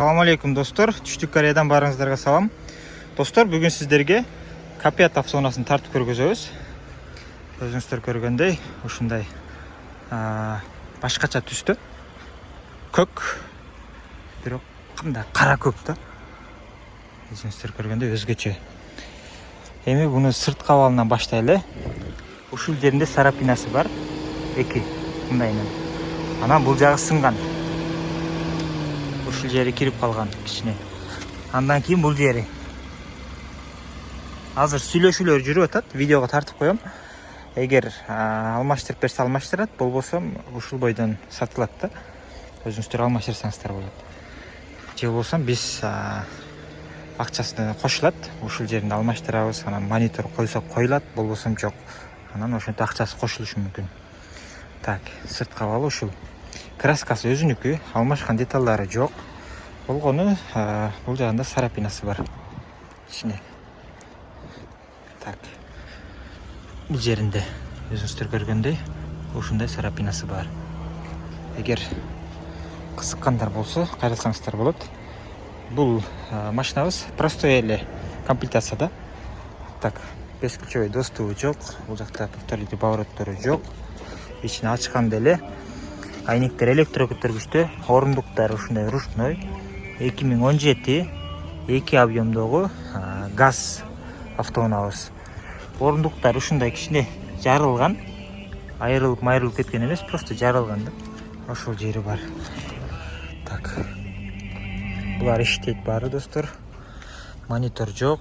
Assalamu alaikum dostlar. Түштүк Кореядан барыңыздарга салам. Достар, бүгүн сиздерге Капиат автоунаасын тартып көргөзөбүз. Өзүңүздөр көргөндөй, ушундай башкача түстө. Көк, бирок кандай кара көк да. Өзүңүздөр көргөндөй өзгөчө. Эми буну сырт кабалынан баштайлы. Ушул жеринде сарапинасы бар. 2 мындайынан. Анан бул жагы сынган. Ушул жери кирип калган кичине. Андан кийин бул жери. Азыр сүйлөшүүлөр жүрүп атат, видеого тартып коем. Эгер алмаштырып берсе алмаштырат, болбосо ушул бойдон сатылат да. Өзүңүздөр алмаштырсаңыздар болот. Же болбосо биз акчасына кошулат, ушул жеринде алмаштырабыз, анан монитор койсок коюлат, болбосо жок. Анан ошентип акчасы кошулушу мүмкүн. Так, сырт кабалы ушул. Краскасы өзүнүкү, алмашкан деталдары жок. Болгону бул жагында сарапинасы бар. Ичине. Так. Бул жеринде өзүңүздөр көргөндөй ушундай сарапинасы бар. Эгер кызыккандар болсо, кайрылсаңыздар болот. Бул машинабыз простой эле комплектацияда. Так, бесключевой доступу жок. Бул жакта повторитель повороттору жок. Ичине ачканда эле айнектер электрокөтөргүчтө, орундуктар ушундай ручной. 2017 2 объемдогу газ автоунаабыз. Орундуктар ушундай кичине жарылган. Айрылып кеткен эмес, просто жарылган да. Ошол жери бар. Так. Булар иштейт баары достор. Монитор жок,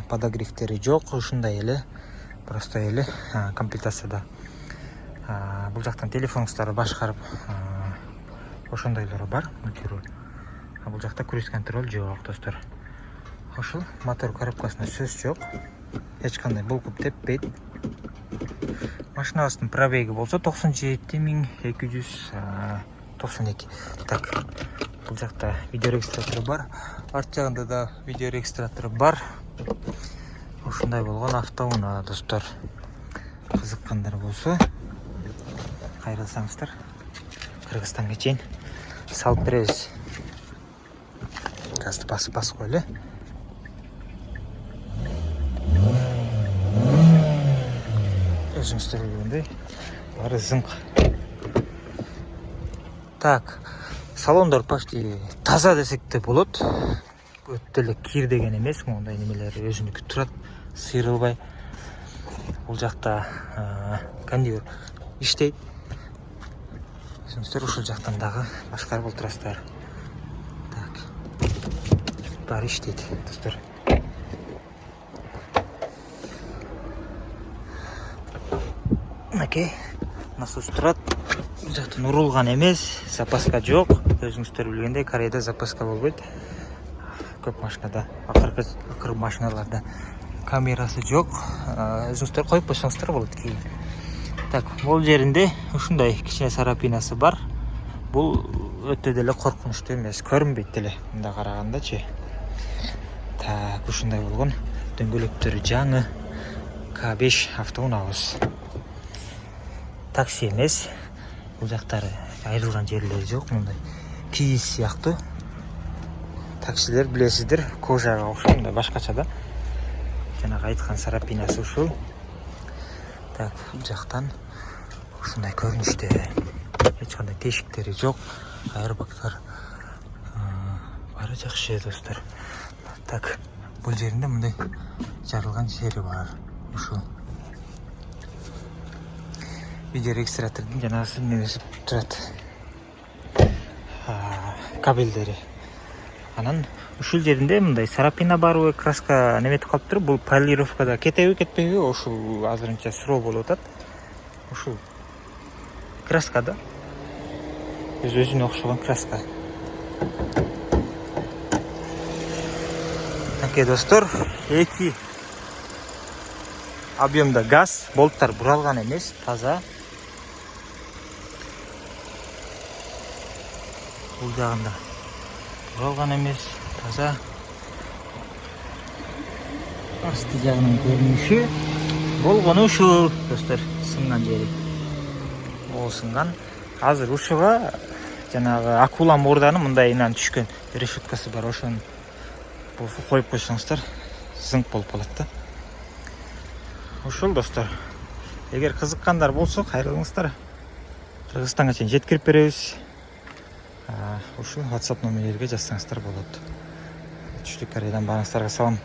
подогревтери жок, ушундай эле просто эле комплектацияда. Бул жактан телефонуңуздарды башкарып ошондойлору бар, мультируль. Бул жакта круиз контроль жок достор. Ошол мотор коробкасында сөз жок. Эч кандай булкуп теппейт. Машинабыздын пробеги болсо 97292. Так. Бул жакта видеорегистратор бар. Арт жагында да видеорегистратор бар. Ушундай болгон автоунаа достор. Кызыккандар болсо кайрылсаңыздар, Кыргызстанга чейин салып беребиз. Газды басып койлу. Өзүңүздөр көргөндөй баары зыңк. Так, салондор почти таза десек де болот. Өтө эле кир деген эмес, мондай немелер өзүнүкү турат, сыйрылбай. Бул жакта кондиер иштейт. Өзүңүздөр ушул жактан дагы башкарып отурасыздар. Так. Баары иштейт, достор. Окей. Насос турат. Бул жактан урулган эмес, запаска жок. Өзүңүздөр билгендей, Кореяда запаска болбойт. Көп машинада, акыркы машиналарда камерасы жок. Өзүңүздөр коюп койсоңуздар болот кийин. Так, бул жеринде ушундай кичине сарапинасы бар. Бул өтө деле коркунучтуу эмес, көрүнбөйт деле мында карагандачы. Так, ушундай болгон дөңгөлөктөрү жаңы К5 автоунаабыз. Такси эмес. Бул жактары айрылган жерлери жок, мындай кийиз сыяктуу. Таксилер билесиздер, кожага окшойт, мындай башкача да. Жанагы айткан сарапинасы ушул. Так, бул жактан ушундай көрүнүштө. Эч кандай тешиктери жок. Аэробактар баары жакшы достор. Так, бул жеринде мындай жарылган жери бар. Ушул. Видеорегистратордун жанагысы немеси турат. Кабелдери. Анан ушул жеринде мындай сарапина барбы, краска неметип калыптыр. Бул полировкада кетеби, кетпейби? Ушул азырынча суроо болуп атат. Ушул краска да. Өзүнө окшогон краска. Окей, достор, 2 объемда газ, болттар буралган эмес, таза. Бул жагында буралган эмес, таза. Асты жагынын көрүнүшү болгону ушул, достор, сынган жери. Ол сынган. Азыр ушуга жанагы акула мурданын мындайынан түшкөн решеткасы бар, ошону коюп койсоңуздар зыңк болуп калат да. Ошол достор, эгер кызыккандар болсо кайрылыңыздар. Кыргызстанга чейин жеткирип беребиз. Ушул WhatsApp номерлерге жазсаңыздар болот. Түштүк Кореядан баарыңыздарга салам.